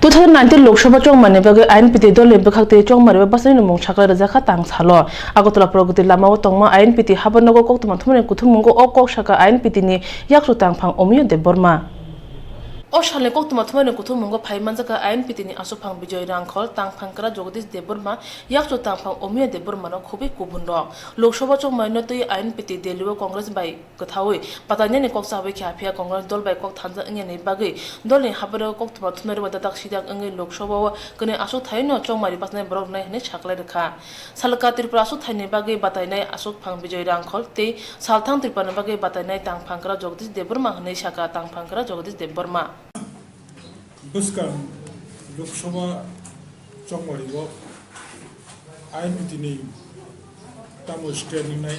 2019 लोकसभा चौमाने बगे आईएनपीटी दल बखाते चौमारे बसनि नमु छाका रजाखा तांग सालो आगतला प्रगति लामाव तंगमा आईएनपीटी हाबनगो कोक्तमा थुमने कुथुमंगो अकक छाका आईएनपीटी नि याक्सु तांगफांग अमियो देबबर्मा अशाले कोक्तमा थुमने कुथुमंगो फाइमानजाका आईएनपीटी नि आसुफांग विजय रांखल तांगफांगकरा जगदीश देबबर्मा याक्सु तांगफांग अमियो देबबर्मा न खुबे कुबुन लोकसभा चौमाने तै आईएनपीटी देलिव कांग्रेस बाय कथावै पताने कोकसाबे ख्याफिया कांग्रेस दल बाय कोक थांजा इंगे बागै दलनि हाबरो कोक्तमा थुमने वदा दाखसिदाक इंगे लोकसभा कने आसु थाइनो चौमारि पासने ब्रक नाय हने छाकलाय रखा सालका त्रिपुरा आसु थाइने बागै बातायनाय आसुक फांग विजय रांखल ते सालथां त्रिपुरा बागै बातायनाय तांगफांगकरा जगदीश देबबर्मा हने शाखा तांगफांगकरा जगदीश देबबर्मा बुस्कान लोकसभा चौमारिगो आईएनपीटी नि तामो स्टेट नाय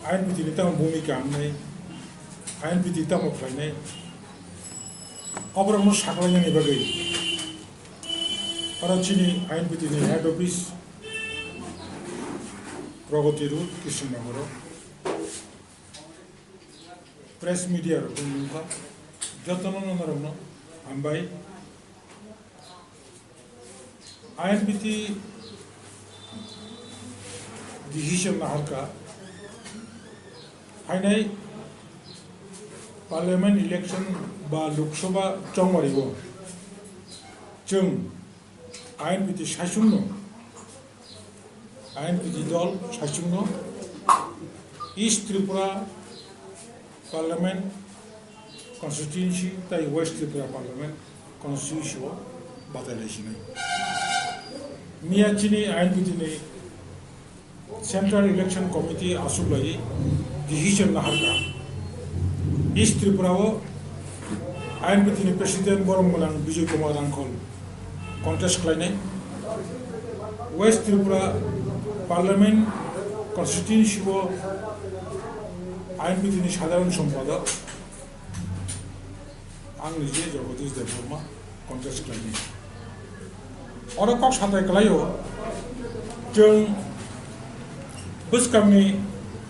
आईएनपीटी नि तामो भूमिका नाय आईएनपीटी तामो फ्लाइनाय अब्रामनो साकलायनायनि बागै कराचिनि आईएनपीटी नि head office Pragati road Krishnanagar press media रुमुखा जतन नरमनो हामबाय आईएनपीटी डिसिजन नाहरका फाइनाय पार्लियामेंट इलेक्शन बा लोकसभा चौमारिगो जों आईएनपीटी सायसुंनो आईएनपीटी दल सायसुंनो ईस्ट त्रिपुरा पार्लियामेंट कन्स्टिट्यूएंसी ताई वेस्ट त्रिपुरा पार्लियामेंट कन्स्टिट्यूएंसी बादायलायसिनाय मियाचिनि आईएनपीटी नि सेंट्रल इलेक्शन कमिटी आसुब्लाय डिसिजन नाहरका ईस्ट त्रिपुरा आईएनपीटी नि प्रेसिडेंट बरमगोनां विजय कुमार रांखल कन्टेस्ट खालायनाय west Tripura parliament constituency INPT नि साधारण सम्पादक आं निजे जगदीश देबबर्मा कन्टेस्ट खालायनाय अरकक साथाय खालायो जों बुस्कामनि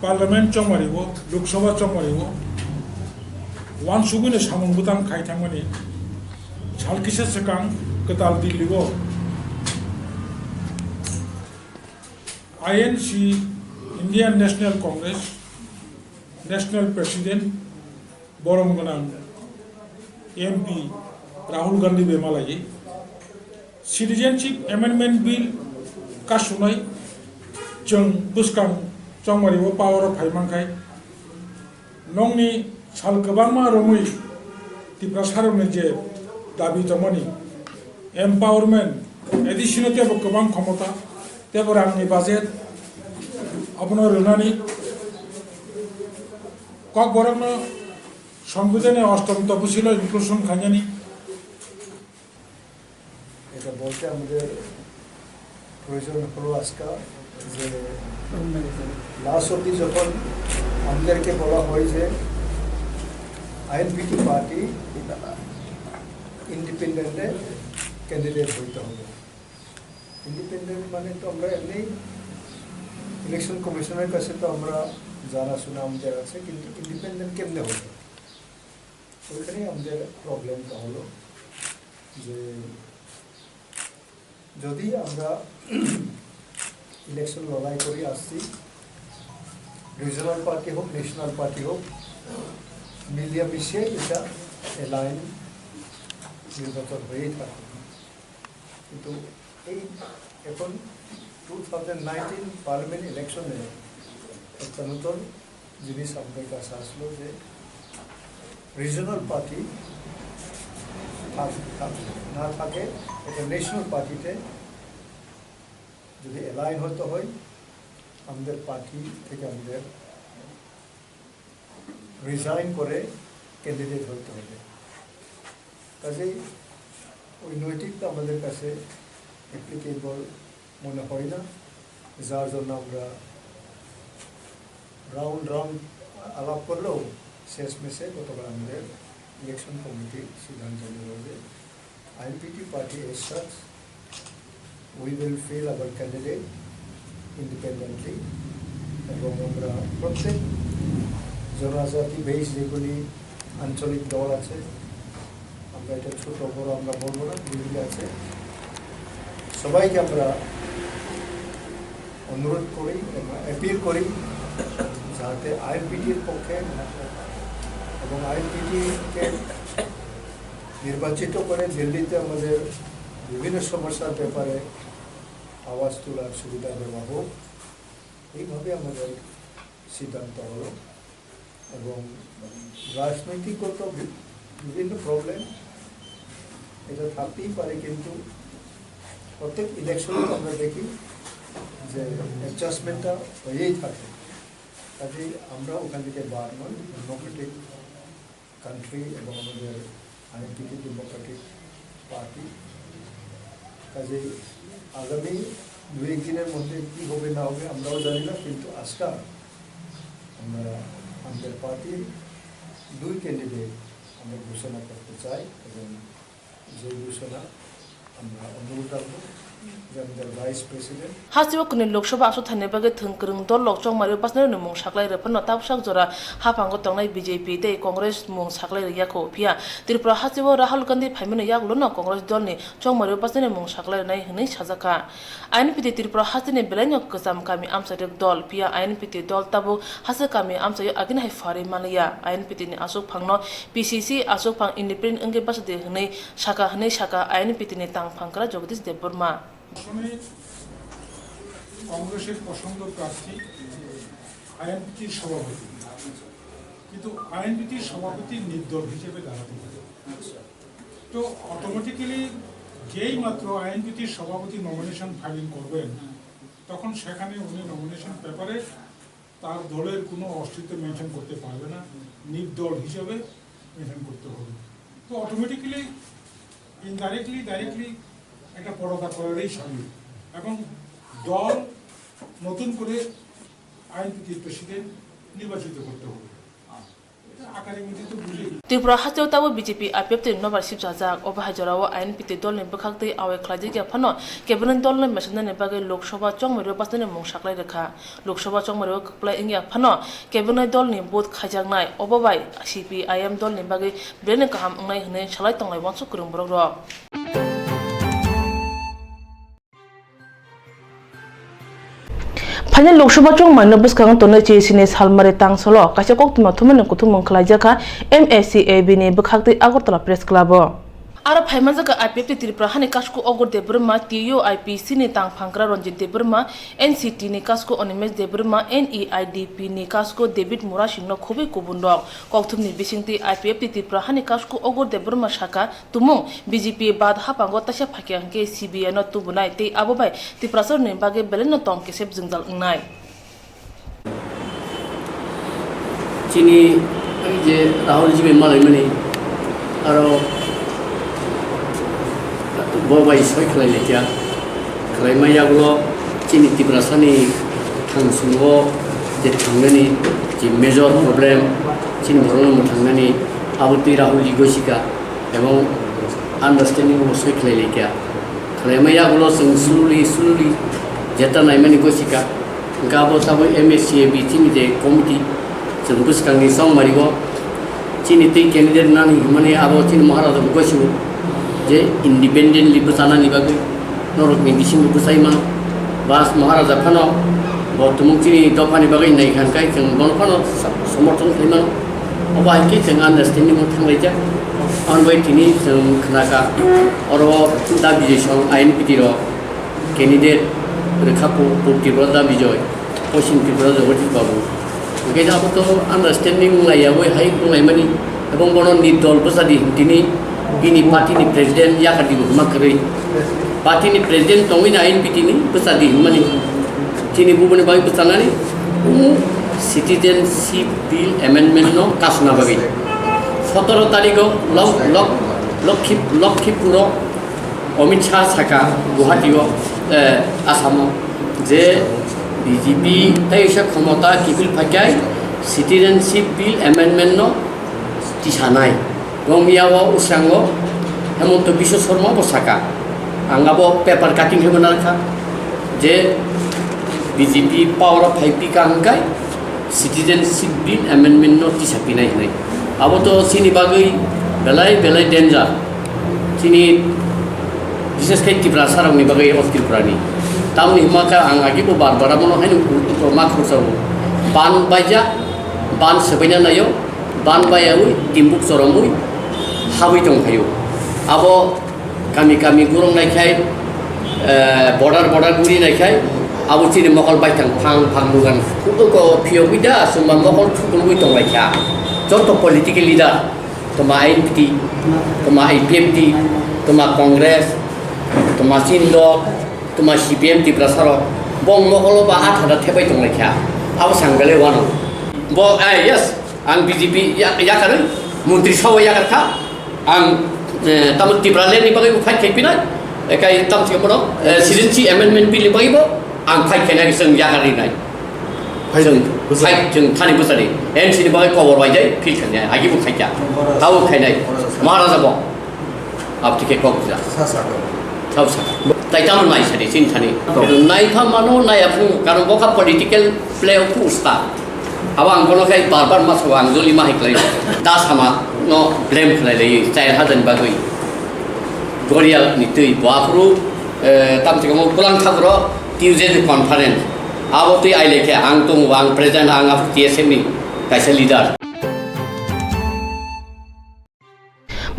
पार्लियामेंट चौमारिगो लोकसभा चौमारिगो वानसुगुनि सामुंबुतां खायथांमोनि सालकिसा सेकां कताल दिल्लीगो INC Indian National Congress national president बरमगोनां एमपी राहुल गांधी बेमालायै सिटिजेनशिप एमेंडमेंट बिल कासुनाय जों बुस्कां चौमारिगो पावर अफ फाइमांखाय नंनि साल गोबांमा रमै त्रिपुरा सारमनि जे दाबि दंमोन एम्पावरमेंट एडिशनल तेबो गोबां क्षमता तेबो रांनि बाजेट अपनो रोनानि कक बरंनो संविधाने अष्टम तपशिल इनक्लूशन खाजानी এটা বলতে আমাদের প্রয়োজন হলো আজকে যে লাস্ট অবধি যখন আমাদেরকে বলা হয় যে আইএনপিটি পার্টি ইন্ডিপেন্ডেন্টে ক্যান্ডিডেট হইতে হবে ইন্ডিপেন্ডেন্ট মানে তো আমরা এমনি ইলেকশন কমিশনের কাছে তো আমরা জানাশোনা আমাদের আছে কিন্তু ইন্ডিপেন্ডেন্ট কেমনে হবে ওইখানে আমাদের প্রবলেমটা হলো যে যদি আমরা ইলেকশন লড়াই করে আসছি রিজনাল পার্টি হোক ন্যাশনাল পার্টি হোক মিলিয়ে মিশিয়ে এটা এলাইন নির্বাচন হয়েই থাকে কিন্তু এই এখন 2019 পার্লামেন্ট ইলেকশনে একটা নতুন জিনিস আমাদের কাছে আসলো যে রিজনাল পার্টি না থাকে এটা ন্যাশনাল পার্টিতে যদি এলাইন হতে হয় আমাদের পার্টি থেকে আমাদের রিজাইন করে ক্যান্ডিডেট হতে হবে কাজেই ওই নৈতিকতা আমাদের কাছে অ্যাপ্লিকেবল মনে হয় না যার জন্য আমরা রাউন্ড আলাপ করলেও শেষমেশে গতকাল আমাদের ইলেকশন কমিটি সিদ্ধান্ত নিল যে INPT party as such we will fill our candidate independently এবং আমরা প্রত্যেক জনজাতি বেশ যেগুলি আঞ্চলিক দল আছে আমরা এটা ছোট বড় আমরা বলবো না, মিডিয়া আছে, সবাইকে আমরা অনুরোধ করি এবং অ্যাপিল করি যাতে আইএনপিটির পক্ষে এবং আইএনপিটিকে নির্বাচিত করে দিল্লিতে আমাদের বিভিন্ন সমস্যার ব্যাপারে আওয়াজ তোলার সুবিধা দেওয়া হোক, এইভাবে আমাদের সিদ্ধান্ত হলো। এবং রাজনৈতিকগত বিভিন্ন প্রবলেম এটা থাকতেই পারে, কিন্তু প্রত্যেক ইলেকশনে আমরা দেখি যে অ্যাডজাস্টমেন্টটা হয়েই থাকে। কাজেই আমরা ওখান থেকে বার নই, ডেমোক্রেটিক কান্ট্রি এবং আমাদের আইএনপিটি ডেমোক্রেটিক পার্টি। কাজেই আগামী 2-1 দিনের মধ্যে কী হবে না হবে আমরাও জানি না, কিন্তু আজকে আমরা আমাদের পার্টির 2 ক্যান্ডিডেট আমরা ঘোষণা করতে চাই এবং যে ঘোষণা আমরা অনুরোধ রাখবো যে আমাদের vice president Hasiwa kuni Lok Sabha asu thane bage thungkrung dol lok chong mari pasna ni mung saklai re phano tap sak jora hapango tongnai BJP te Congress mung saklai re yakho phia Tripura Hasiwa Rahul Gandhi phaimene yak lono Congress dol ni chong mari pasna ni mung saklai nai hnei sajaka INPT Tripura Hasine belaino ksam kami amsarek dol phia INPT dol tabu hasa kami amsayo agin hai fare malaya INPT ni asuk phangno PCC asuk phang independent engge basde hnei shaka INPT ni tang phangkra Jagdish Debbarma কংগ্রেসের পছন্দ প্রার্থী আইএনপিটির সভাপতি, কিন্তু আইএনপিটির সভাপতি নির্দল হিসেবে দাঁড়াতে পারে। তো অটোমেটিক্যালি যেই মাত্র আইএনপিটির সভাপতি নমিনেশন ফাইলিং করবেন, তখন সেখানে উনি নমিনেশন পেপারে তার দলের কোনো অস্তিত্ব মেনশন করতে পারবে না, নির্দল হিসেবে মেনশন করতে হবে। তো অটোমেটিক্যালি ইনডাইরেক্টলি ডাইরেক্টলি একটা পরদা করারই সামিল, এবং দল নতুন করে আইএনপিটির প্রেসিডেন্ট নির্বাচিত করতে হবে। এটা আকারে মধ্যে তো বুঝেই। Tripura Hasiwa tabu BJP IPF te no bar sip jajak obahajarawa INPT dol ni bakhakte awe khlaji kya phano cabinet dol ni masna ne bage Lok Sabha chongmari basna ne mung saklai rekha Lok Sabha chongmari kplai ingya phano cabinet dol ni bot khajak nai obabai CPIM dol ni bage brene kaham ngai hne salai tonglai wansu kurung borok ro Phanya Lok Sabha chong man nobis kang tonne che sine salmare tang solo kacha kok tuma thumen ko thumong khlai jaka MSCAB ne bakhakte Agartala Press Club Ara phaima jaka IPF te Tripura hani kasku ogor de Burma TU IPC ni tang phangkra Ranjit de Burma NCT ni kasku Onimes de Burma NEIDP ni kasku David Mura singno khobi kubundok kokthum ni bisingti IPF te Tripura hani kasku ogor de Burma shaka tumung BJP bad hapango tasha phakyang ke CBI no tubunai te abobai Tripura sor ni bage beleno tong ke sep jingjal ngai chini je Rahul ji me malai mani aro bobai soi khlai le kya khlai ma yagulo chini Tripura sani thangsungo je thangani ji major problem chini borong thangani abuti Rahul ji gosika ebong understanding of soi khlai le kya khlai ma yagulo slowly jeta nai mani gosika gabo sabo MSCAB chini je committee sebus kang ni song marigo chini te candidate nani mane abo chini maharaja gosibu je independently busana ni bagi norok ni disim busai man bas maharaja phano botumung chini dopani bagi nai khan kai jeng bon phano somorthon thaiman obai ki jeng understanding mo thanglai ja on bai tini jeng khnaka oro dabi je song INPT ro candidate rekhapu Tripura dabi joy posin Tripura jogoti babu oke jabu to understanding lai aboi hai lai mani ebong bonon ni dol busadi tini ini parti ni president ya kadi makri parti ni president tongina INPT ni pesadi mani chini bu bani bagi pesana ni citizenship bill amendment no kasna bagi 17 tarikh Lakshmipur Amit Shah শাখা গুৱাহাটী আসাম যে BJP তাইসা ক্ষমতা কিবিল ফাইকাই citizenship bill amendment তিসানাই গমিয়াও উসাঙ্গ হেমন্ত বিশ্ব শর্মা বসাকা আঙ্গাবো paper cutting হেমন রাখা যে BJP power of ফাইপি কাঙ্কাই সিটিজেনশিপ বিল এমেন্ডমেন্ট তিসাপিনাই নাই আবো তো চিনি বাগৈ বেলাই ডেঞ্জার sini বিশেষকৈ ত্ৰিপুৰা সাৰংনি বাগৈ অস্ত্ৰিপুৰানি তামনি হিমাকা आं आगि को बार बारा मनो हायनो उतो मा खरसाव बान बायजा बान सबायना नायो बान बायावै दिम्बुक सरमुइ हाबै दंखायो आबो गामि गामि गुरं नायखाय बर्डार गुरि नायखाय आबो चिनि मकल बायथां फां फां मुगान कुटुको फियोबिदा सुमा मकल थुकुलुइ दंलायखा जत पॉलिटिकल लीडर तमा आईएनपीटी तमा आईपीएमटी तमा कांग्रेस तमा सिंदो तमा सीपीएम टिप्रा सारो बं मकल बा आथादा थेबाय दंलायखा आबो सांगले वानो बो यस आं बीजेपी याकारो मंत्री सभा याकारखा आं तामल टिप्रा लेनि बागै फाइट खायपिनाय एकाय तामसे मनो सिजनसी एमेंडमेंट बिल बागैबो आं फाइट खायनाय जों याकारिनाय जों फाइट जों थानि बोसारि एनसीनि बागै कवर बायजाय फिल खायनाय आगिबो खायजा ताव खायनाय महाराजा बो आपटिके कक्जा साव सा ताइतामल नाय सारि सिन थानि नायफा मानो नायाफु कारण बका पॉलिटिकल प्ले अफ उस्ता अब आं गलखाय बार मासाव आं जलि माहिख्लाय दा सामा न ब्लेम खालायलाय चाइल्ड हाजन बागै गरिया नितै बाफ्रु तामसे गम कुलां थाग्र टिउजेन कॉन्फ्रेंस आबो तै आइलेखे आं दङ आं प्रेजेन्ट आं आफ टीएसएम नि काइसे लीडर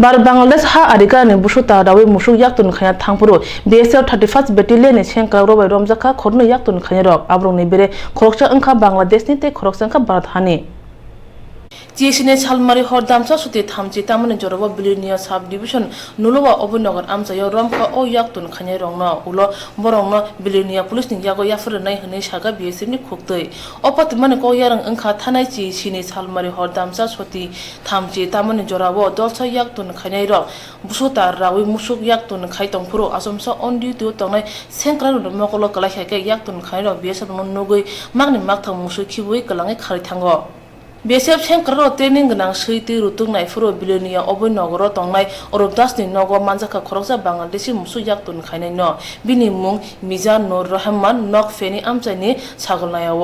बार बांग्लादेश हा आरिका ने बुसुता दावे मुसु याक्तुन खाया थांपुरो बीएसएफ 31 बेटेलियन ने सेंका रोबाय रमजाखा खरनो याक्तुन खाया रक आब्रंनि बेरे खरकसा अंखा बांग्लादेश नि ते खरकसा अंखा भारत हानि जिएसने सालमारी हरदामसा सुते थामची तामने जरबा बिलिनिया सब डिविजन नुलवा अबनगर आमचायो रमखा ओ याक्तुन खाया रंगनो उलो बरंनो बिलिनिया पुलिस नि यागो याफर नाय हने सागा बीएसएफ नि खुक्तै अपत माने को यारं अंखा थानाय जिएसने सालमारी हरदामसा सुते थामची तामने जराबो दलसा याक्तुन खाया र बुसुता राwi मुसुक याक्तुन खायतं पुरो असमसा अनदि तु तंनाय सेंक्रा मकलो कलाखायके याक्तुन खाया बीएसएफ नगै मागनि मागथा मुसु खिबुइ कलाङै खारि थांगो बीएसएफ सेंक्रा ट्रेनिंग गनां सैति रुतुंनाय फुरो बिलिनिया अबनगर तंनाय अरबदासनि नगो मानजाखा खरकसा बांग्लादेशी मुसु याक्तुन खायनाय न बिनि मुं मिजान नूर रहमान नक फेनि आमचाइनि सागलनायाव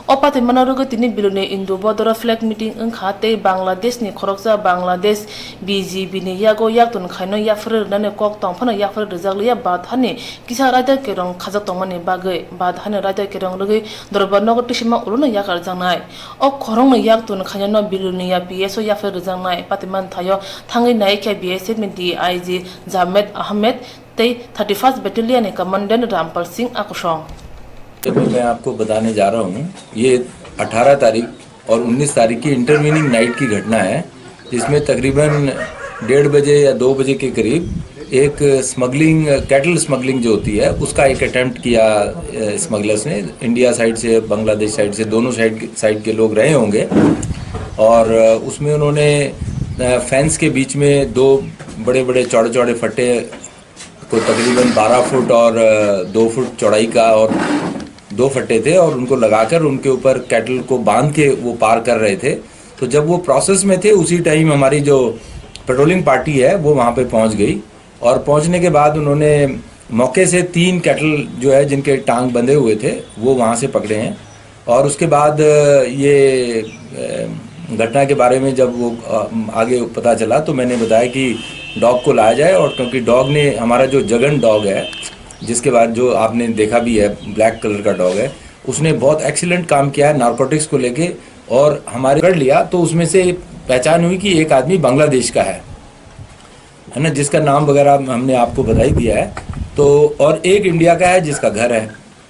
अपाते मनरगतिनि बिलुने इंदु बदर फ्लैग मीटिंग अंखा ते बांग्लादेशनि खरकसा बांग्लादेश बीजेपी नि यागो याक्तुन खायनो याफर नने कक तंफन याफर रजागलिया बाथानि किसा राजा केरं खाजा तंमानि बागै बाथानि राजा केरं लगे दरबार नगर टिसिमा उलुनो याकार जानाय अ खरंनो याक्तुन खायनो बिलुनिया पीएसओ याफर रजांनाय पातिमान थायो थांगै नायखे बीएसएफ नि डीआईजी जामेद अहमद ते 31 बेटालियन के कमांडेंट रामपाल सिंह आकुशों मैं आपको बताने जा रहा हूँ ये 18 तारीख और 19 तारीख की इंटरवीनिंग नाइट की घटना है जिसमें तकरीबन 1:30 बजे या 2 बजे के करीब एक स्मगलिंग कैटल स्मगलिंग जो होती है उसका एक अटेम्प्ट किया स्मगलर्स ने इंडिया साइड से बांग्लादेश साइड से दोनों साइड के लोग रहे होंगे और उसमें उन्होंने फेंस के बीच में 2 बड़े चौड़े फट्टे को तकरीबन 12 फुट और 2 फुट चौड़ाई का और 2 फट्टे थे और उनको लगाकर उनके ऊपर कैटल को बांध के वो पार कर रहे थे। तो जब वो प्रोसेस में थे उसी टाइम हमारी जो पेट्रोलिंग पार्टी है वो वहाँ पे पहुँच गई और पहुँचने के बाद उन्होंने मौके से 3 कैटल जो है जिनके टांग बंधे हुए थे वो वहाँ से पकड़े हैं और उसके बाद ये घटना के बारे में जब वो आगे पता चला तो मैंने बताया कि डॉग को लाया जाए और क्योंकि डॉग ने हमारा जो जगन डॉग है जिसके बाद जो आपने देखा भी है ब्लैक कलर का डॉग है उसने बहुत एक्सीलेंट काम किया है नारकोटिक्स को लेके और हमारे कर लिया तो उसमें से पहचान हुई कि एक आदमी बांग्लादेश का है ना जिसका नाम वगैरह हमने आपको बता ही दिया है तो और एक इंडिया का है जिसका घर है।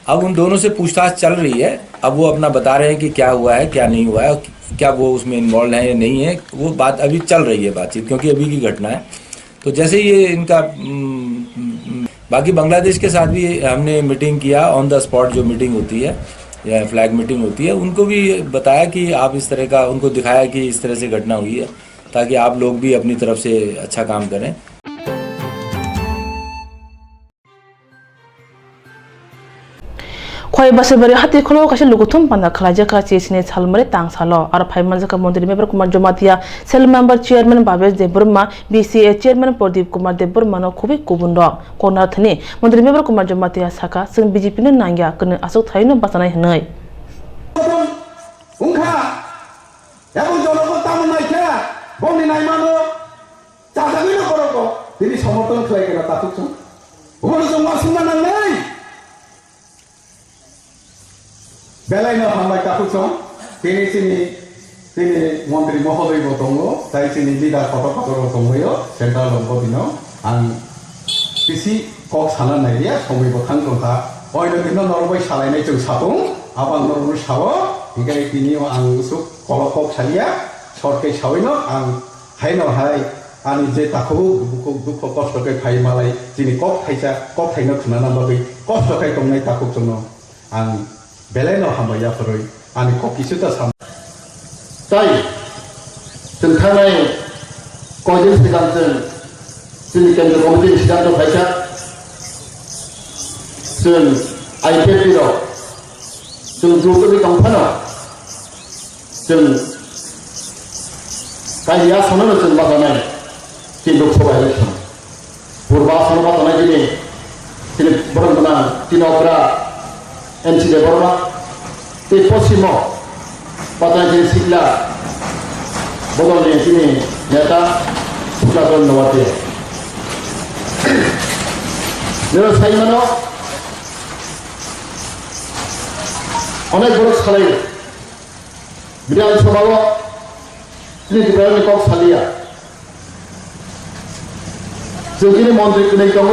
अब उन दोनों से पूछताछ चल रही है अब वो अपना बता रहे हैं कि क्या हुआ है क्या नहीं हुआ है क्या वो उसमें इन्वॉल्व है या नहीं है वो बात अभी चल रही है बातचीत क्योंकि अभी की घटना है। तो जैसे ये इनका बाकी बांग्लादेश के साथ भी हमने मीटिंग किया ऑन द स्पॉट जो मीटिंग होती है या फ्लैग मीटिंग होती है उनको भी बताया कि आप इस तरह का उनको दिखाया कि इस तरह से घटना हुई है ताकि आप लोग भी अपनी तरफ से अच्छा काम करें। खय बसबरी हाथी खलो कासे लुगुथुम पाना खलाजे का चेसने सालमरे तांग सालो और फाइमान जका मंत्री member Kumar Jamatia cell member chairman Babesh Debbarma BCA chairman Pradip Kumar Debbarma नो खुबी कुबुन र कोनाथनि मंत्री मेंबर कुमार जमातिया साका जों बीजेपी नो नांगिया कने आसौ थायनो बासानाय हनै उंखा याबो जलबो तामनाय के बनि नाय मानो जाजागैनो करको তিনি সমর্থন খাইগেনা তাকুক जों ওর जों মাসুমা নালাই বেলাইনো হামবাই তাকুক जों তিনি মন্ত্রী মহোদয়बो दङ जाय जोंनि लिडार फट'फट'बो दङयो सेन्ट्रेल बडिनो आं बिसि कक साना नायरिया समयबो खांगोनखा अयनो दिनो नरबाय सालायनाय जों साबुं आबां नरबो सावो बिगाय बिनियाव आं सुख कल कक सालिया सरके सावैनो आं हायनो हाय आंनि जे ताखौ दुख कष्टकै फाय मालाय दिनै कक थाइनो खोनाना बागै कष्टकै दंनाय ताखौ जों आं बेलायनो हामबाया फरै आंनि ककिसुता साम ताई जों थांनाय कयदिन सिगां जोंनि केन्द्र कमिटिनि सिद्धान्त फायसा जों आइपिएफपिआव जों जौगोनि दंफानो जों गायनि आसामावनो जों बाजानाय जे लोकसभा इलेक्सन पूर्व आसामाव बाजानाय दिनै बरंगना तिनग्रा एनसि देबरमा बे पश्चिमाव बाजानाय जे सिखला बदलनि दिनै नेता सुक्लादल नवाते 내가 사이만어 어느 그릇 살아요 미래한 서바고 진짜 그러니 꼭 살리야 저기는 먼저 끝내던 거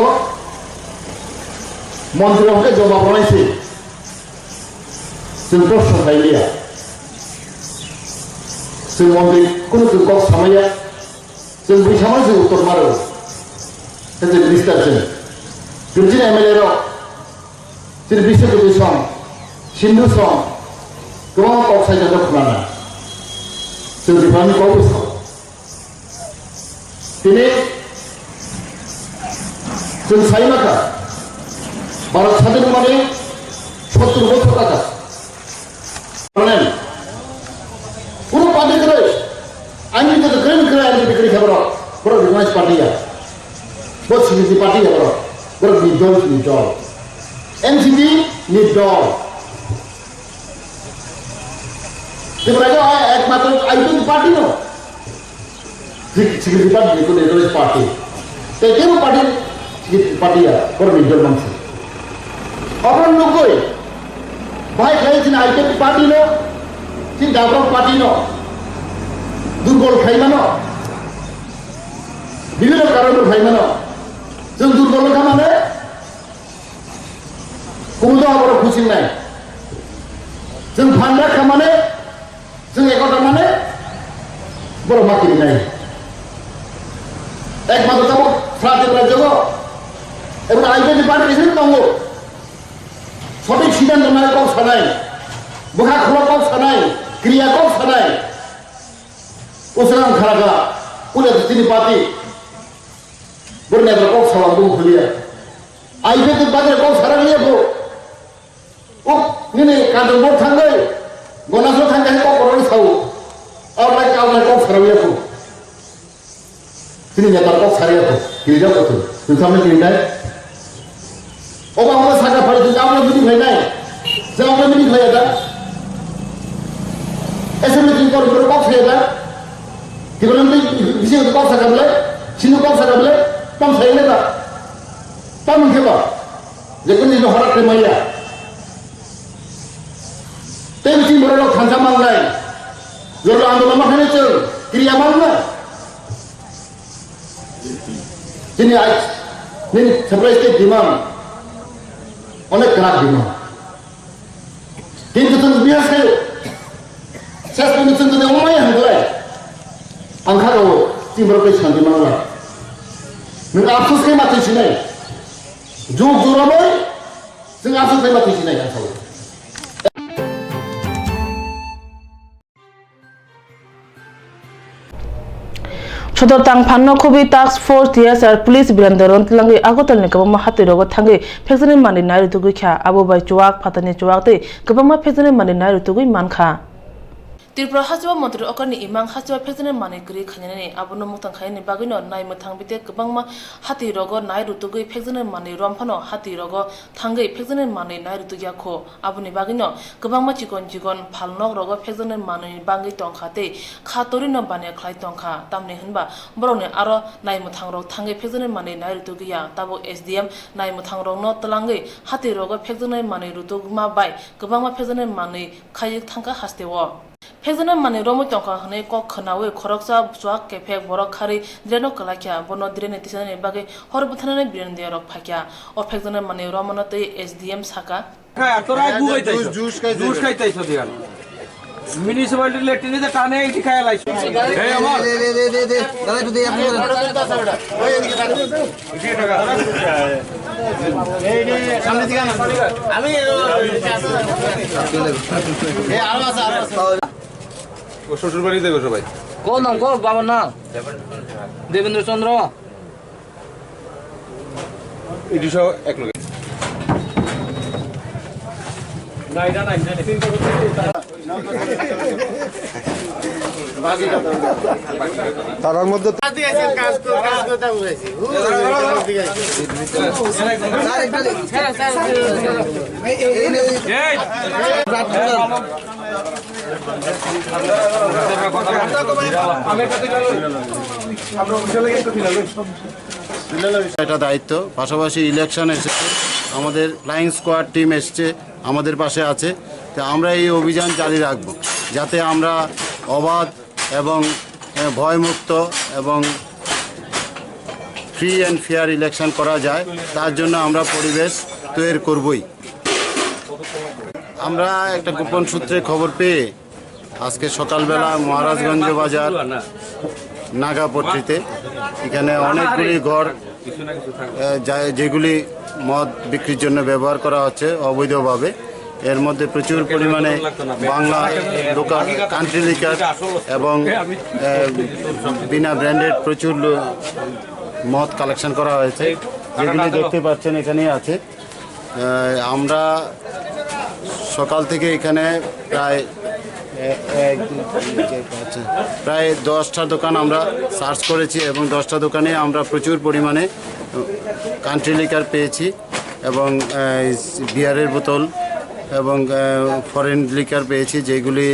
먼저 하게 좀 와보라이지 지금 또 살리야 지금 먼저 끊을 꼭 삼아야 지금 우리 삼아서 어떤 말을 현재 리스트는 Gurjin MLA jadi bisa jadi song, Hindu song, kau kau saja dah kelana. Jadi kami kau bisa. Ini, jadi saya maka, barat satu kemarin, 70 botol kata. Kemudian, urut parti kerja, anjing itu kerja anjing itu kerja berapa dengan parti ya, bos sendiri parti ya berapa. Berapa nidol, NCB nidol. Sebenarnya ekmater itu di parti no, security party itu nidol parti. Tapi kalau parti ya, berapa nidol mangsa. Orang nukoi, baik lagi sini itu parti no, sini dapat parti no, durbol khai mana, বিভিন্ন কারণে khai mana. जों दुर्बल खालामो कुमुदा आबाद खुशी नहीं जों फान्दा खालामो जों एकता माने बर' माकिनि नहीं एकमात्र तब फ्राते राज्यको एबा आइडेन्टि पार्टी एसे दङ सঠিক সিদ্ধান্ত নাই কও ছানাই बुखा खला कौ ছানাই क्रिया कौ ছানাই उसरां खारागा उले तिनि party Berniaga kau salah dulu kuliah. Ayo tu bagai kau sarang dia bu. Oh, ini kandung bor tanggai. Gonaslo tanggai kau korang tahu. Orang kau sarang dia bu. Sini nyata kau sarang dia bu. Kiri jauh tu. Tujuan kiri naik. Orang saja pada tu jauh lebih baik naik. Jauh lebih baik ada. SMS itu kau berkau saya ada. Kita nanti bisa kau sarang boleh. Sini kau sarang boleh. Tam saya ni tak, tam kita, jadi ni orang kerja. Tapi si orang khansa malai, orang andolan macam ni cel, kriya malai. Jadi ni surprise ke demand, oleh kerak demand. Jadi tu biasa, saya pun tu tu umai handalai, angkat tu si orang kerja di mana. Neng afsus ke mati sini, jauh ramai, neng afsus ke mati sini kan sahaja. Sodor tang panno kubi task force TSR police birandaron tilangi agotal ne kabama hati rogo thangi phexane mani nairu tugui kha abo bai chuak phatani chuak te kabama phexane mani nairu tugui mankha Tripura Hachwa Montri Okani Imang Hachwa President Manikri Kanyani Abono Mutan Kayani Bagino Nai Mutang Bite Kabangma Hati Rogo Nai Rutugi President Mani Rompano Hati Rogo Tangai President Mani Nai Rutuyako Abuni Bagino Kabangma Chikon Chikon Palnok Rogo President Mani Bangi Tonkate Katorino Bania Klai Tonka Tamne Hinba Brone Aro Nai Mutang Rog Tangai President Mani Nai Rutugia Tabo SDM Nai Mutang Rog No Talangai Hati Rogo President Mani Rutugma Bai Kabangma President Mani Kayik Tanka Hastewa President Mani Romo Tonka Hane Kok Kanawe Koroksa Swak Kepek Borokari Dreno Kalakia Bono Drene Tisane Bage Horbutane Biren Diarok Pakia or President Mani Romonote SDM Saka municipality লেট্রিনে টানে এটি খায় লাইছে এই আমার দাদা একটু দেই আপনি সামনে দিকে আমি এই আরো আছে ও শ্বশুর বাড়ি দেব সবাই কোন নাম কো বাবার নাম দেবেন্দ্র চন্দ্র এটি সব এক লোক তার মধ্যে এটা দায়িত্ব পাশাপাশি ইলেকশন এসেছে আমাদের ফ্লাইং স্কোয়াড টিম এসছে আমাদের পাশে আছে তো আমরা এই অভিযান জারি রাখব যাতে আমরা অবাধ এবং ভয়মুক্ত এবং ফ্রি অ্যান্ড ফেয়ার ইলেকশন করা যায় তার জন্য আমরা পরিবেশ তৈরি করবই আমরা একটা গোপন সূত্রে খবর পেয়ে আজকে সকালবেলা মহারাজগঞ্জ বাজার নাগাপট্টিতে এখানে অনেকগুলি ঘর যেগুলি মদ বিক্রির জন্য ব্যবহার করা হচ্ছে অবৈধভাবে এর মধ্যে প্রচুর পরিমাণে বাংলা দোকান কান্ট্রি লিকার এবং বিনা ব্র্যান্ডেড প্রচুর মদ কালেকশন করা হয়েছে যেগুলি দেখতে পাচ্ছেন এখানেই আছে আমরা সকাল থেকে এখানে প্রায় 10টা দোকান আমরা সার্চ করেছি এবং 10টা দোকানে আমরা প্রচুর পরিমাণে কান্ট্রি লিকার পেয়েছি এবং বিয়ারের বোতল এবং ফরেন লিকার পেয়েছি যেগুলি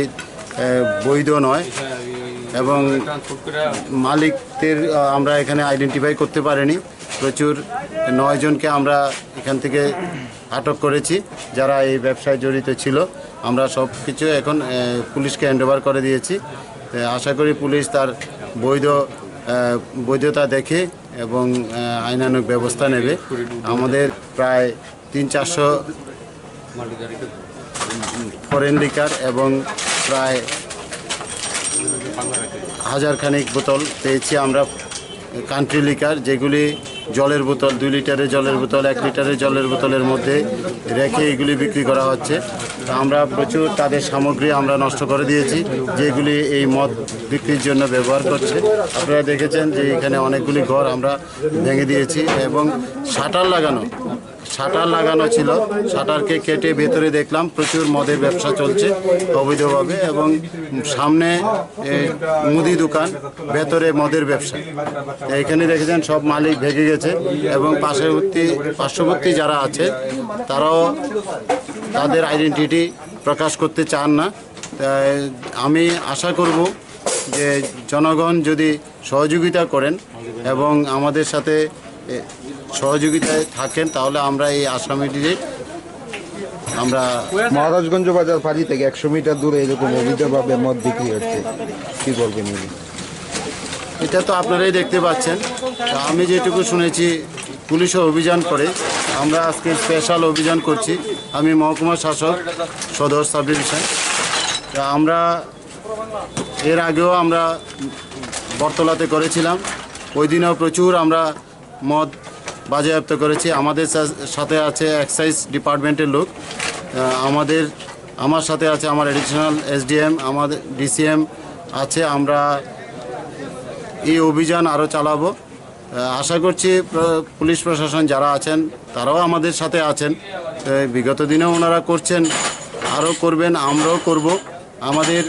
বৈধ নয় এবং মালিকদের আমরা এখানে আইডেন্টিফাই করতে পারিনি প্রচুর 9 জনকে আমরা এখান থেকে আটক করেছি যারা এই ব্যবসায় জড়িত ছিল আমরা সব কিছু এখন পুলিশকে হ্যান্ডওভার করে দিয়েছি আশা করি পুলিশ তার বৈধতা দেখে এবং আইনানুগ ব্যবস্থা নেবে আমাদের প্রায় 300-400 ফরেন লিকার এবং প্রায় 1000 খানিক বোতল পেয়েছি আমরা কান্ট্রি লিকার যেগুলি জলের বোতল 2 লিটারের জলের বোতল 1 লিটারের জলের বোতলের মধ্যে রেখে এগুলি বিক্রি করা হচ্ছে আমরা প্রচুর তাদের সামগ্রী আমরা নষ্ট করে দিয়েছি যেগুলি এই মদ বিক্রির জন্য ব্যবহার করছে আপনারা দেখেছেন যে এখানে অনেকগুলি ঘর আমরা ভেঙে দিয়েছি এবং শাটার লাগানো ছিল শাটারকে কেটে ভেতরে দেখলাম প্রচুর মদের ব্যবসা চলছে অবৈধভাবে এবং সামনে মুদি দোকান ভেতরে মদের ব্যবসা এখানে দেখেছেন সব মালিক ভেঙে গেছে এবং পার্শ্ববর্তী যারা আছে তারাও তাদের আইডেন্টিটি প্রকাশ করতে চান না আমি আশা করব যে জনগণ যদি সহযোগিতা করেন এবং আমাদের সাথে সহযোগিতায় থাকেন তাহলে আমরা এই আসামিটির আমরা মহারাজগঞ্জ বাজার ফাঁড়ি থেকে 100 মিটার দূরে এরকম অবৈধভাবে মদ বিক্রি হচ্ছে কি বলবেন এটা তো আপনারাই দেখতে পাচ্ছেন আমি যেটুকু শুনেছি পুলিশও অভিযান করে আমরা আজকে স্পেশাল অভিযান করছি আমি মহকুমা শাসক সদর সাব ডিভিশন আমরা এর আগেও আমরা বটতলাতে করেছিলাম ওই দিনেও প্রচুর আমরা মদ বাজেয়াপ্ত করেছি আমাদের সাথে আছে এক্সাইজ ডিপার্টমেন্টের লোক আমার সাথে আছে আমার এডিশনাল এসডিএম আমাদের ডিসিএম আছে আমরা এই অভিযান আরও চালাবো আশা করছি পুলিশ প্রশাসন যারা আছেন তারাও আমাদের সাথে আছেন বিগত দিনেও ওনারা করছেন আরও করবেন আমরাও করব আমাদের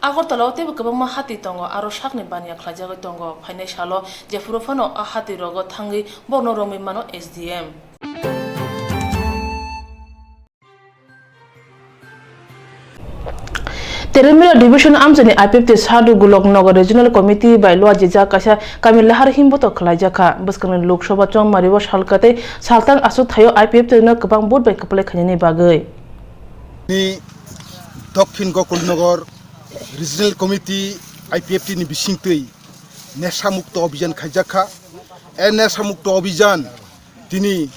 Agartala tebo kabangma hati tongo aro sakni bania khlajago tongo phainai salo je furofano a hati rogo thangi bono romi mano SDM. Teremira Division Amjani IPFT Sadu Gulok Nagar Regional Committee by Lua Jija Kasha Kamil Lahar Himboto Khlajaka Buskan Lok Sabha Chong Mariwa Salkate Saltang Asu Thayo IPFT no kabang board by kaple khani bagai ni Dokhin Gokulnagar Regional Committee IPFT ni bisingtei Nesha Mukto Abhijan Khajaka Nesha Mukto Abhijan tini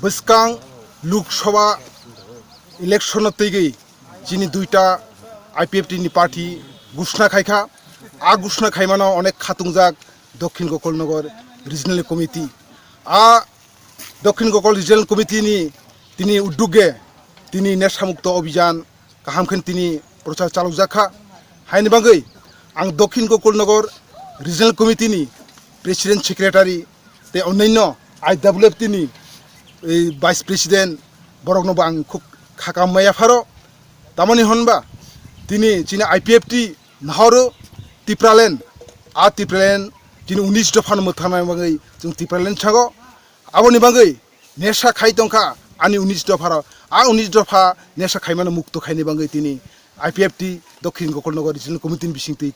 Buskang Lok Sabha election tege chini duita IPFT ni party ঘোষণা খাইখা ঘোষণা খাইমানো অনেক খাতুংজাক দক্ষিণ গোকলনগর regional committee দক্ষিণ গোকল regional committee নি তিনি উদ্যোগে তিনি নেশামুক্ত অভিযান কাহামখান তিনি প্রচার চালুজাখা হাইনি বাঙ্গৈ আং দক্ষিণ গোকলনগর রিজনাল কমিটি নি প্রেসিডেন্ট সেক্রেটারি তে অন্যান্য IWF তিনি এই ভাইস প্রেসিডেন্ট বরকনব আং খুব খাকামায়া ফারো তামানি হনবা তিনি চীনা IPFT নাহরো টিপ্রালেন টিপ্রালেন যিনি 19 দফা মোথানাय বাঙ্গै जों টিপ্রালেন ছাগো আবনি বাঙ্গै নেশা খাইতংখা আনি 19 দফা 19 দফা নেশা খাইমানো মুক্ত খাইনি বাঙ্গै তিনি IPFT দক্ষিণ গোকলনগর রিজনাল কমিটিनि বিসিংতै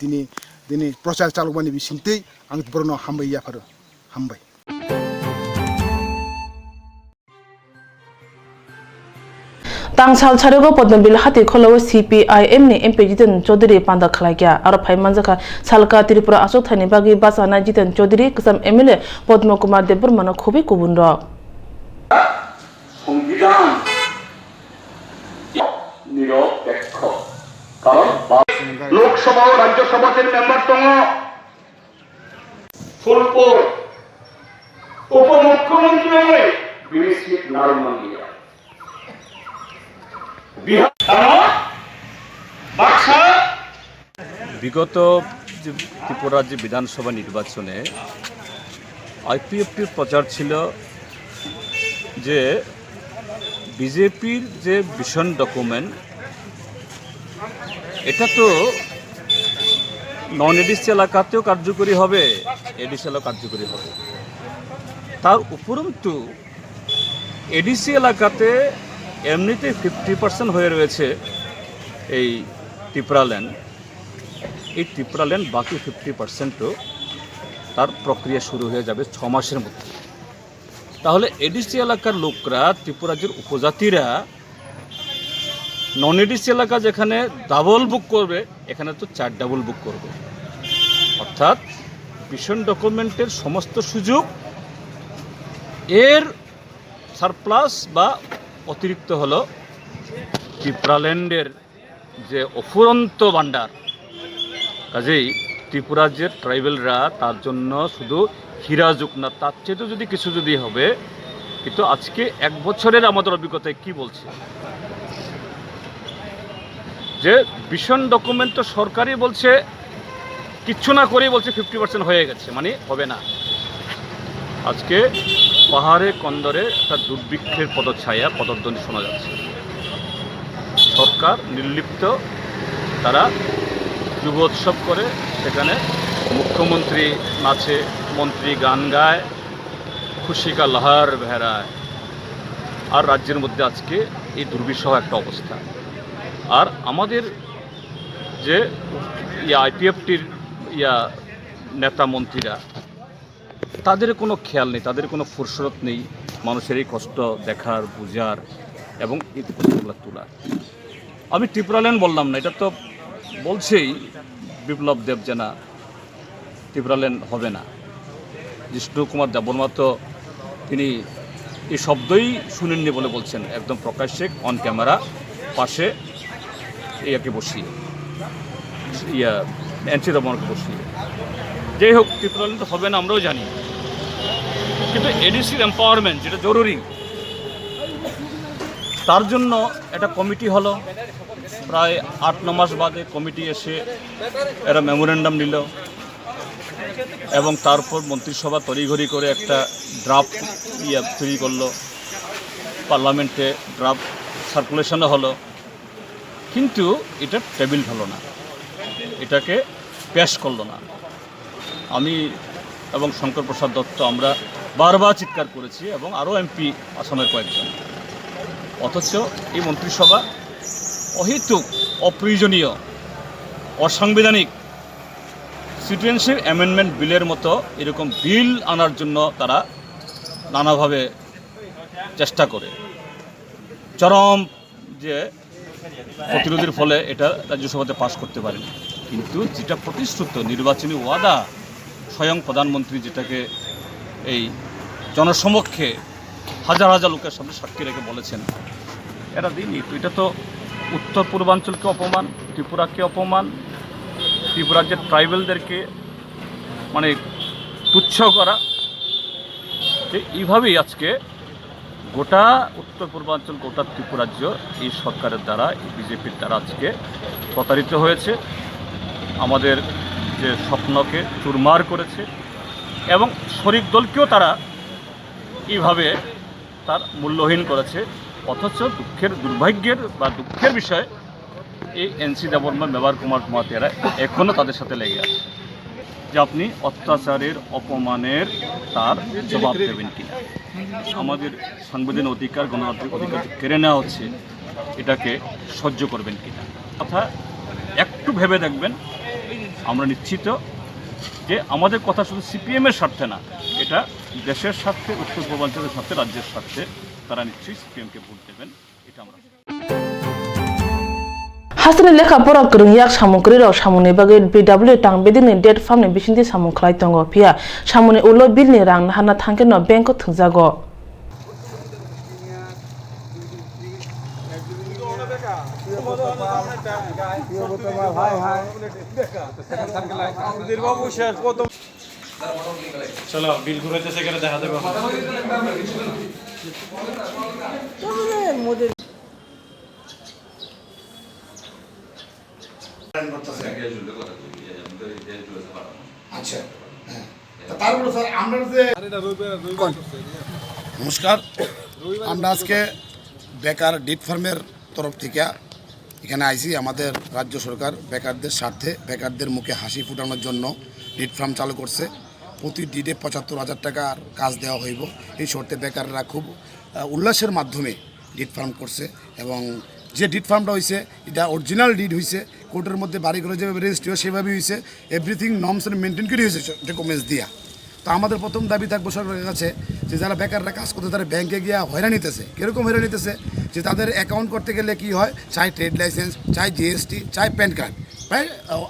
তিনি প্রচার চালকমানি বিসিংতै আং বরনো হামবাইয়া Faro হামবাই Tangsal Charigo Podnabil Hati Kholo CPIM ni MP Jiten Chaudhary Panda Khlagya aro phaimanjaka Salka Tripura Asok Thani Bagi Basana Jiten Chaudhary Ksam MLA Padma Kumar Deburmano Khobi Kubunro সংবিধান নিরপেক্ষ কারণ লোকসভা ও রাজ্যসভাতে member দङ Phulpur উপমুখ্যমন্ত্রী নয় BSP Narayanganj বিগত ত্রিপুরা যে বিধানসভা নির্বাচনে IPFTর প্রচার ছিল যে বিজেপির যে ভিশন ডকুমেন্ট এটা তো নন এডিসি এলাকাতেও কার্যকরী হবে এডিসি এলাকাও কার্যকরী হবে তার উপরন্তু এডিসি এলাকাতে এমনিতে 50% হয়ে রয়েছে এই টিপ্রাল্যান্ড এই টিপ্রাল্যান্ড বাকি 50%ও তার প্রক্রিয়া শুরু হয়ে যাবে 6 মাসের মধ্যে তাহলে এডিসি এলাকার লোকরা ত্রিপুরাজ্যের উপজাতিরা নন এডিসি এলাকা যেখানে ডাবল বুক করবে এখানে তো 4 ডাবল বুক করবে অর্থাৎ ভিশন ডকুমেন্টের সমস্ত সুযোগ এর সারপ্লাস বা অতিরিক্ত হলো ত্রিপুরাল্যান্ডের যে অফুরন্ত ভান্ডার কাজেই ত্রিপুরাজ্যের ট্রাইবেলরা তার জন্য শুধু হীরাযুগ না তার চেয়ে যদি কিছু যদি হবে কিন্তু আজকে 1 বছরের আমাদের অভিজ্ঞতায় কি বলছে যে ভিশন ডকুমেন্ট তো সরকারই বলছে কিচ্ছু না করেই বলছে 50% হয়ে গেছে মানে হবে না আজকে পাহাড়ে কন্দরে একটা দুর্ভিক্ষের পদছায়া পদধ্বনি শোনা যাচ্ছে সরকার নির্লিপ্ত তারা যুবোৎসব করে সেখানে মুখ্যমন্ত্রী নাচে মন্ত্রী গান গায় খুশি কা লহর বেহরায় আর রাজ্যের মধ্যে আজকে এই দুর্বিষহ একটা অবস্থা আর আমাদের যে IPFTর নেতা মন্ত্রীরা তাদের কোনো খেয়াল নেই তাদের কোনো ফুরসত নেই মানুষের এই কষ্ট দেখার বুঝার এবং এই কষ্টগুলো তোলার আমি ত্রিপুরাল্যান্ড বললাম না এটা তো বলছেই বিপ্লব দেব যে না ত্রিপুরাল্যান্ড হবে না জিষ্ণু কুমার দেববর্মা তো তিনি এই শব্দই শুনেননি বলে বলছেন একদম প্রকাশ্যে অন ক্যামেরা পাশে ইয়াকে বসিয়ে এনসি রমনকে বসিয়ে যাই হোক ত্রিপুরাল্যান্ড হবে না আমরাও জানি কিন্তু এডিসির এম্পাওয়ারমেন্ট যেটা জরুরি তার জন্য একটা কমিটি হলো প্রায় 8-9 মাস বাদে কমিটি এসে এরা মেমোরেন্ডাম নিল এবং তারপর মন্ত্রিসভা তড়িঘড়ি করে একটা ড্রাফট তৈরি করলো পার্লামেন্টে ড্রাফট সার্কুলেশনও হলো কিন্তু এটা টেবিল হলো না এটাকে পেশ করলো না। আমি এবং শঙ্কর প্রসাদ দত্ত আমরা বারবার চিৎকার করেছি এবং আরও এমপি আসামের কয়েকজন, অথচ এই মন্ত্রিসভা অহেতুক, অপ্রয়োজনীয়, অসাংবিধানিক সিটিজেনশিপ অ্যামেন্ডমেন্ট বিলের মতো এরকম বিল আনার জন্য তারা নানাভাবে চেষ্টা করে। চরম যে প্রতিরোধের ফলে এটা রাজ্যসভাতে পাশ করতে পারেনি। কিন্তু যেটা প্রতিশ্রুত নির্বাচনী ওয়াদা, স্বয়ং প্রধানমন্ত্রী যেটাকে এই জনসমক্ষে হাজার হাজার লোকের সামনে সাক্ষী রেখে বলেছেন, এরা দিনই তো। এটা তো উত্তর পূর্বাঞ্চলকে অপমান, ত্রিপুরাকে অপমান, ত্রিপুরার যে ট্রাইবেলদেরকে মানে তুচ্ছ করা। এইভাবেই আজকে গোটা উত্তর পূর্বাঞ্চল, গোটা ত্রিপুরাজ্য এই সরকারের দ্বারা, এই বিজেপির দ্বারা আজকে প্রতারিত হয়েছে, আমাদের যে স্বপ্নকে চুরমার করেছে এবং শরিক দলকেও তারা এইভাবে তার মূল্যহীন করেছে। অথচ দুর্ভাগ্যের বা দুঃখের বিষয়, এই এনসি দেববর্মা, মেবার কুমার মাতিয়ারা এখনও তাদের সাথে লেগে আছে যে আপনি অত্যাচারের, অপমানের তার জবাব দেবেন কিনা। আমাদের সাংবিধানিক অধিকার, গণতান্ত্রিক অধিকার কেড়ে নেওয়া হচ্ছে, এটাকে সহ্য করবেন কিনা। কথা একটু ভেবে দেখবেন। আমরা নিশ্চিত যে আমাদের কথা শুধু সিপিএমের স্বার্থে না, এটা দেশের স্বার্থে, উত্তর পূর্বাঞ্চলের স্বার্থে, রাজ্যের স্বার্থে। তারা নিশ্চয়ই সিপিএমকে ভোট দেবেন, এটা আমরা। হাসিনি লেখাপড়া गोरों yak samung kri rok samungni bagui BW tang bedini date farm ni bisinti samung khlai tongo pia samuni ulo bill ni rang hana thangke no bank ko thungjago চলো বিল ঘুরাইতেছে কেন দেখা দেবো। আচ্ছা, তারপরে স্যার আমরা যে নমস্কার, আমরা আজকে বেকার ডিট ফার্মের তরফ থেকে এখানে আইছি। আমাদের রাজ্য সরকার বেকারদের স্বার্থে, বেকারদের মুখে হাসি ফুটানোর জন্য ডিট ফার্ম চালু করছে। প্রতি ডিটে ৭৫,০০০ টাকার কাজ দেওয়া হইব। এই শর্তে বেকাররা খুব উল্লাসের মাধ্যমে ডিট ফার্ম করছে এবং যে ডিট ফার্মটা হয়েছে এটা অরিজিনাল ডিড হয়েছে, কোর্টের মধ্যে বাড়ি করে যেভাবে রেজিস্ট্রি হয় সেভাবেই হয়েছে, এভরিথিং নর্মস মেনটেন করে হয়েছে ডকুমেন্টস দিয়া। তো আমাদের প্রথম দাবি থাকবো সরকারের কাছে যে যারা বেকাররা কাজ করতে তারা ব্যাংকে গিয়ে হয়রানি নিতেছে। কীরকম হয়রানি নিতেছে যে তাদের অ্যাকাউন্ট করতে গেলে কি হয়, চাই ট্রেড লাইসেন্স, চাই জিএসটি, চাই প্যান কার্ড, প্রায়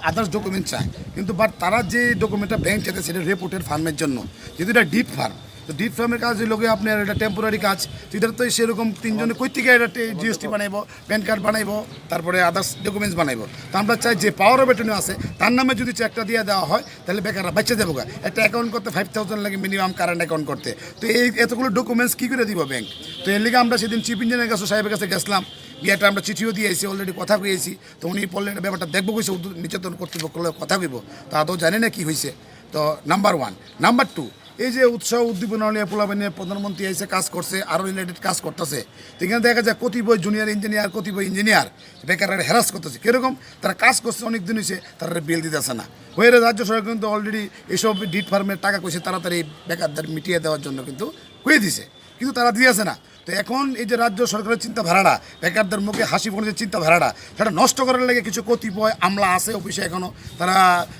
আদার্স ডকুমেন্ট চায়, কিন্তু বাট তারা যে ডকুমেন্টটা ব্যাংক চাইতে সেটা রেপুটেড ফার্মের জন্য, যেহেতু এটা ডিপ ফার্ম। তো ডিপ ফার্মের কাজ লোকে আপনার এটা টেম্পোরারি কাজ, তো এটা তো সেরকম তিনজনে কই থেকে এটা জিএসটি বানাইবো, প্যান কার্ড বানাইবো, তারপরে আদার্স ডকুমেন্টস বানাইবো। তো আমরা চাই যে পাওয়ার অফ অ্যাটর্নি আছে তার নামে যদি চেকটা দিয়ে দেওয়া হয় তাহলে বেকাররা বাচ্চা যাবো। একটা অ্যাকাউন্ট করতে 5,000 লাগে মিনিমাম, কারেন্ট অ্যাকাউন্ট করতে। তো এই এতগুলো ডকুমেন্টস কী করে দিব ব্যাংক? তো এর লিগে আমরা সেদিন চিফ ইঞ্জিনিয়ার কাছে, সাহেবের কাছে গেছিলাম, গিয়ে একটা আমরা চিঠিও দিয়েছি, অলরেডি কথা কইয়েছি। তো উনি বললেন এটা ব্যাপারটা দেখবো কইছে, নিচেতন কর্তৃপক্ষ কথা কইব, তা তো জানি না কী হয়েছে। তো নাম্বার 1। নাম্বার 2, এই যে উৎসাহ উদ্দীপনা নিয়ে পোলাপে নিয়ে প্রধানমন্ত্রী এসে কাজ করছে, আরও রিলেটেড কাজ করতেছে। তো এখানে দেখা যায় কতিপয় জুনিয়র ইঞ্জিনিয়ার, কতিপয় ইঞ্জিনিয়ার বেকাররা হ্যারাস করতেছে। কীরকম? তারা কাজ করছে অনেক দিন হয়েছে, তারা বিল দিতেছে না। হয়ে রাজ্য সরকার কিন্তু অলরেডি এইসব ডিট ফার্মের টাকা কইছে তাড়াতাড়ি বেকারদের মিটিয়ে দেওয়ার জন্য কিন্তু কয়ে দিছে, কিন্তু তারা দিয়েছে না। তো এখন এই যে রাজ্য সরকারের চিন্তাধারাটা, বেকারদের মুখে হাসি ফোটানোর যে চিন্তাধারাটা, সেটা নষ্ট করার লাগে কিছু কতিপয় আমলা আছে অফিসে, এখনও তারা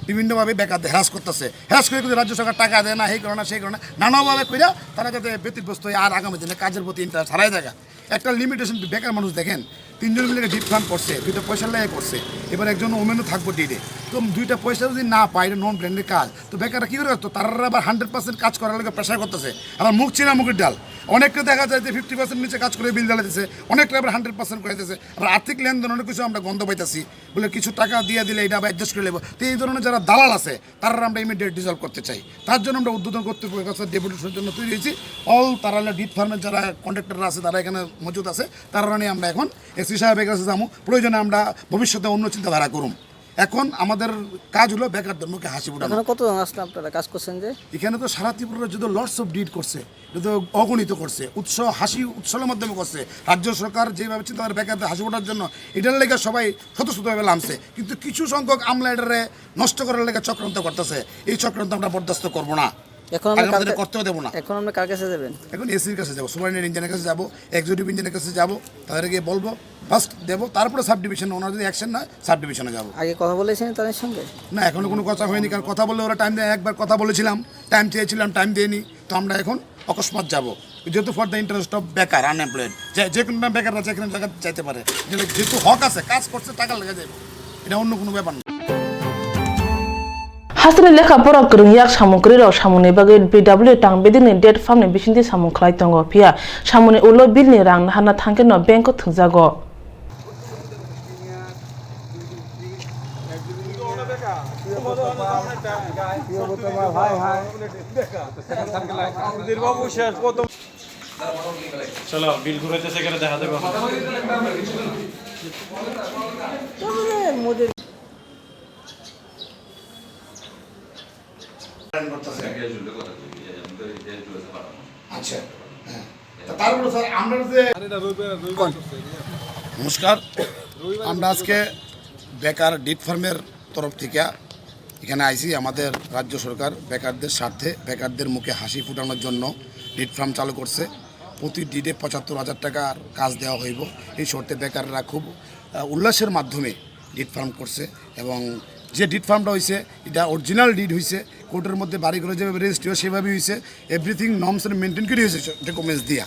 বিভিন্নভাবে বেকারদের হ্রাস করতেছে। হ্রাস করে কিন্তু রাজ্য সরকার টাকা দেয় না, এই কারণে সেই কারণে নানাভাবে করে তারা যাতে ব্যতিগ্রস্ত হয় আর আগামী দিনে কাজের প্রতি ইন্টারেস্ট হারাই দেখা। একটা লিমিটেশন, বেকার মানুষ দেখেন 3 জন মিলে ডিট ফান্ড করছে, 2টা পয়সা লাগে করছে, এবার একজন ওমেনও থাকবো ডিটে। তো 2টা পয়সা যদি না পায়, এটা নন ব্র্যান্ডের কাজ, তো বেকাররা কী করে? তো তারা আবার 100% কাজ করার লাগে প্রেশার করতেছে। আবার মুখ চিনা মুখের ডাল, অনেকটা দেখা যায় যে 50% নিচে কাজ করে বিল জ্বালাইতেছে, অনেকটা আবার 100% করে দিতেছে। আবার আর্থিক লেনদেন অনেক কিছু আমরা গন্ধ পাইতেছি, বলে কিছু টাকা দিয়ে দিলে এটা আবার অ্যাডজাস্ট করে নেবো। তো এই ধরনের যারা দালাল আছে তারা আমরা ইমিডিয়েট ডিজলভ করতে চাই। তার জন্য আমরা উদ্বোধন কর্তৃপক্ষের কাছে ডেপুটেশনের জন্য তৈরি হয়েছি। অল তারা ডিট ফার্মের যারা কন্ট্রাক্টররা আছে তারা এখানে মজুদ আছে, তারা নিয়ে আমরা এখন এসি সাহেবের কাছে যাবো। প্রয়োজনে আমরা ভবিষ্যতে অন্য চিন্তাধারা করুম। এখন আমাদের কাজ হলো বেকারদের মুখে হাসি ফোটানো। এখানে কতজন আসলে আপনারা কাজ করছেন যে? এখানে তো সারা ত্রিপুরা যদি লটস অফ ডিড করছে, যদি অগণিত করছে, হাসি উৎসবের মাধ্যমে করছে। রাজ্য সরকার যেভাবে চিন্তা করে বেকারদের হাসি ফোটার জন্য, এটার লেগে সবাই স্বতঃস্ফূর্তভাবে নামছে, কিন্তু কিছু সংখ্যক আমলা এটারে নষ্ট করার লেগে চক্রান্ত করতেছে। এই চক্রান্ত আমরা বরদাস্ত করবো না, এখন আমরা আমাদের করতেও দেবো না। এখন আমরা কার কাছে যাবেন? এখন এসির কাছে যাবো, সুপারিনটেন্ডেন্ট ইঞ্জিনিয়ারের কাছে যাবো, এক্সিকিউটিভ ইঞ্জিনিয়ারের কাছে যাবো, তাদের গিয়ে বলবো ফার্স্ট দেবো, তারপরে সাব ডিভিশন, ওনার যদি অ্যাকশন নয় সাব ডিভিশনে যাবো। আগে কথা বলেছেন তাদের সঙ্গে? না, এখনো কোনো কথা হয়নি, কারণ কথা বললে ওরা টাইম দেয়। একবার কথা বলেছিলাম, টাইম চেয়েছিলাম, টাইম দেয়নি। তো আমরা এখন অকস্মাৎ যাবো, যেহেতু ফর দ্য ইন্টারেস্ট অফ বেকার, আনএমপ্লয়েড, যে কোনো বেকাররা যেখানে জায়গা চাইতে পারে, যেহেতু হক আছে, কাজ করছে, টাকা লেগে যাবে, এটা অন্য কোনো ব্যাপার না। হাসিনি লেখাপড়া गोरों yak samungkri rok samungni bagui BW tang bedini date farm ni bisinti samung khlai tongo phia samungni ulo bill ni rang hana thangke no bank ko thungjago চলো বিল ঘুরাইতেছে কেন দেখা দেবো আচ্ছা, তারপরে স্যার আমরা যে নমস্কার, আমরা আজকে বেকার ডিট ফার্মের তরফ থেকে এখানে আইসি। আমাদের রাজ্য সরকার বেকারদের স্বার্থে, বেকারদের মুখে হাসি ফুটানোর জন্য ডিট ফার্ম চালু করছে। প্রতি ডিটে ৭৫,০০০ টাকার কাজ দেওয়া হইব। এই শর্তে বেকাররা খুব উল্লাসের মাধ্যমে ডিট ফার্ম করছে, এবং যে ডিট ফার্মটা হয়েছে এটা অরিজিনাল ডিড হয়েছে, কোর্টের মধ্যে বাড়িগুলো যেভাবে রেজিস্ট্রি হয় সেভাবেই হয়েছে, এভরিথিং নর্মস মেনটেন করে হয়েছে ডকুমেন্টস দিয়া।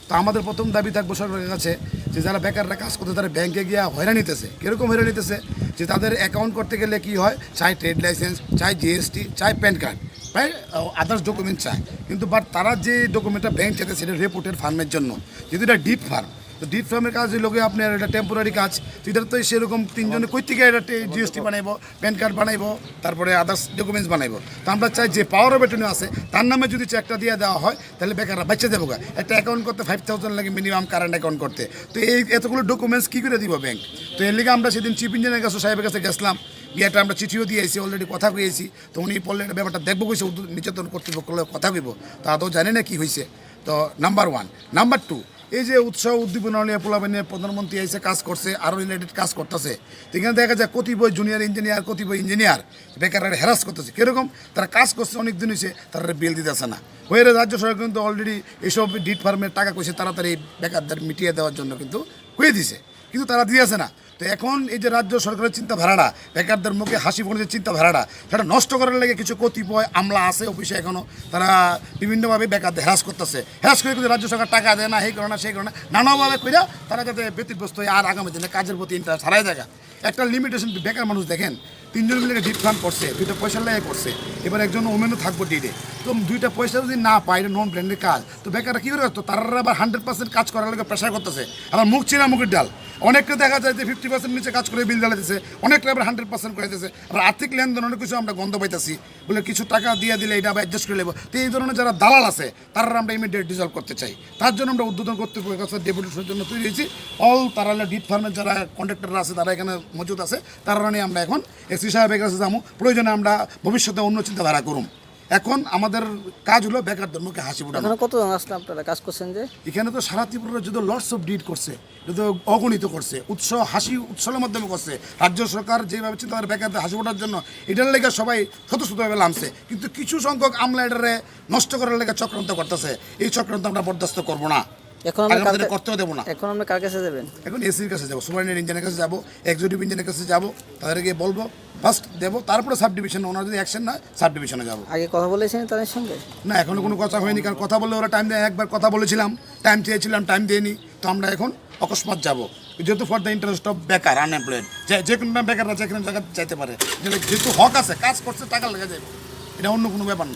তো আমাদের প্রথম দাবি থাকবো সরকারের কাছে যে যারা বেকাররা কাজ করতে, তারা ব্যাংকে গিয়ে হয়রানি নিতেছে। কীরকম হয়রানি নিতেছে? যে তাদের অ্যাকাউন্ট করতে গেলে কি হয়, চাই ট্রেড লাইসেন্স, চাই জিএসটি, চাই প্যান কার্ড, প্রায় আদার্স ডকুমেন্ট চায়, কিন্তু বাট তারা যে ডকুমেন্টটা ব্যাংক চাইতে সেটা রেপুটেড ফার্মের জন্য। যেহেতু এটা ডিট ফার্ম, তো ডিট ফার্মের কাজ লোকে আপনার এটা টেম্পোরারি কাজ, তো এটা তো সেরকম তিনজনে কই থেকে এটা জিএসটি বানাইবো, প্যান কার্ড বানাইবো, তারপরে আদার্স ডকুমেন্টস বানাইবো। তো আমরা চাই যে পাওয়ার অফ অ্যাটর্নি আছে তার নামে যদি চেকটা দিয়ে দেওয়া হয়, তাহলে বেকাররা বাচ্চা দেবো। একটা অ্যাকাউন্ট করতে 5,000 লাগে মিনিমাম, কারেন্ট অ্যাকাউন্ট করতে। তো এই এতগুলো ডকুমেন্টস কী করে দিব ব্যাংক? তো এর লিগে আমরা সেদিন চিফ ইঞ্জিনিয়ারের কাছে, সাহেবের কাছে গেছিলাম, গিয়েটা আমরা চিঠিও দিয়েছি, অলরেডি কথা কইয়েছি। তো উনি বললে ব্যাপারটা দেখবো কইছে, নিচেতন কর্তৃপক্ষ কথা কইব, তা তো জানি না কী হয়েছে। তো নাম্বার 1, নাম্বার 2, এই যে উৎসাহ উদ্দীপনা নিয়ে পোলাপে নিয়ে প্রধানমন্ত্রী এসে কাজ করছে, আরও রিলেটেড কাজ করতেছে। তো এখানে দেখা যায় কতিপয় জুনিয়র ইঞ্জিনিয়ার, কতিপয় ইঞ্জিনিয়ার বেকাররা হ্যারাস করতেছে। কীরকম? তারা কাজ করছে অনেক দিন হয়েছে, তারা বিল দিতেছে না। হয়ে রাজ্য সরকার কিন্তু অলরেডি এইসব ডিট ফার্মের টাকা কইছে তাড়াতাড়ি বেকারদের মিটিয়ে দেওয়ার জন্য কিন্তু হয়ে দিছে, কিন্তু তারা দিয়েছে না। তো এখন এই যে রাজ্য সরকারের চিন্তাধারাটা, বেকারদের মুখে হাসি ফোটানোর চিন্তাধারাটা, সেটা নষ্ট করার লেগে কিছু কতিপয় আমলা আছে অফিসে, এখনও তারা বিভিন্নভাবে বেকারদের হ্যারাস করতেছে। হ্যারাস করে কিন্তু রাজ্য সরকার টাকা দেয় না, এই করে না, সেই করে না, নানাভাবে কইরা তারা যাতে ব্যতিগ্রস্ত হয়, আর আগামী দিনে কাজের প্রতি ইন্টারেস্ট হারাই দেখা। একটা লিমিটেশন, বেকার মানুষ দেখেন 3 জন মিলে ডিট ফান্ড করছে, 2টা পয়সা লাগে করছে, এবার একজন ওমেনও থাকবো ডিটে। তো 2টা পয়সা যদি না পায়, এটা নন ব্র্যান্ডের কাজ, তো বেকাররা কী করে করতো? তারা আবার 100% কাজ করার লাগে প্রেশার করতেছে। আবার মুখ চিনা মুখের ডাল, অনেকটা দেখা যায় যে 50% নিচে কাজ করে বিল জ্বালাতেছে, অনেকটা আবার 100% করে দিতেছে। আবার আর্থিক লেনদেন অনেক কিছু আমরা গন্ধ পাইতেছি, বলে কিছু টাকা দিয়ে দিলে এটা আবার অ্যাডজাস্ট করে নেবো। তো এই ধরনের যারা দালাল আছে, তারা আমরা ইমিডিয়েট ডিজলভ করতে চাই। তার জন্য আমরা উদ্বোধন কর্তৃপক্ষের কাছে ডেপুটেশনের জন্য তৈরি হয়েছি। অল তারা ডিট ফার্মের যারা কন্ট্রাক্টররা আছে, তারা এখানে মজুদ আছে, তারা নিয়ে আমরা এখন এসি সাহেবের কাছে যাবো। প্রয়োজনে আমরা ভবিষ্যতে অন্য চিন্তাধারা করুন। এখন আমাদের কাজ হলো বেকারদের মুখে হাসি ফোটানো। এখানে কতজন আসলে আপনারা কাজ করছেন যে? এখানে তো সারা ত্রিপুরা যদি লটস অফ ডিড করছে, যদি অগণিত করছে, হাসি উৎসবের মাধ্যমে করছে। রাজ্য সরকার যেভাবে চিন্তা করে বেকারদের হাসি ফোটার জন্য, এটার লেগে সবাই স্বতঃস্ফূর্তভাবে নামছে, কিন্তু কিছু সংখ্যক আমলা এটারে নষ্ট করার লেগে চক্রান্ত করতেছে। এই চক্রান্ত আমরা বরদাস্ত করবো না, এখন আমরা করতেও দেবো না। এখন আমরা কার কাছে যাবেন? এখন এসির কাছে যাবো, সুপারিনটেন্ডেন্ট ইঞ্জিনিয়ারের কাছে যাবো, এক্সিকিউটিভ ইঞ্জিনিয়ারের কাছে যাবো, তাদের গিয়ে বলবো ফার্স্ট দেবো, তারপরে সাব ডিভিশন, ওনার যদি অ্যাকশন নয় সাব ডিভিশনে যাবো। আগে কথা বলেছেন তাদের সঙ্গে? না, এখনো কোনো কথা হয়নি, কারণ কথা বললে ওরা টাইম দেয়। একবার কথা বলেছিলাম, টাইম চেয়েছিলাম, টাইম দেয়নি। তো আমরা এখন অকস্মাৎ যাবো, যেহেতু ফর দ্য ইন্টারেস্ট অফ বেকার, আনএমপ্লয়েড, যে কোনো বেকাররা যেখানে জায়গা চাইতে পারে, যেহেতু হক আছে, কাজ করছে, টাকা লেগে যাবে, এটা অন্য কোনো ব্যাপার না।